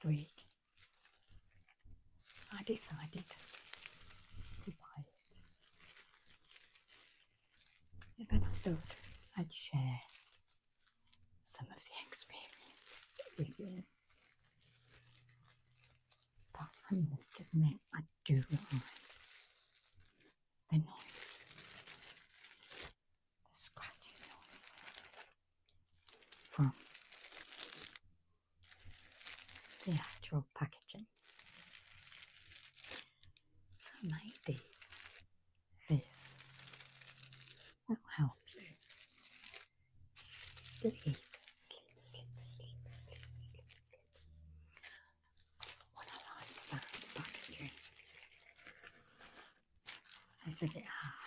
last week I decided to buy it. And then I thought I'd share some of the experience with you. But I must admit, I do like the noise, the scratching noise from the actual packaging. So maybe this will help you sleep, sleep, sleep, sleep, sleep, sleep, sleep. What I like about the packaging is that it has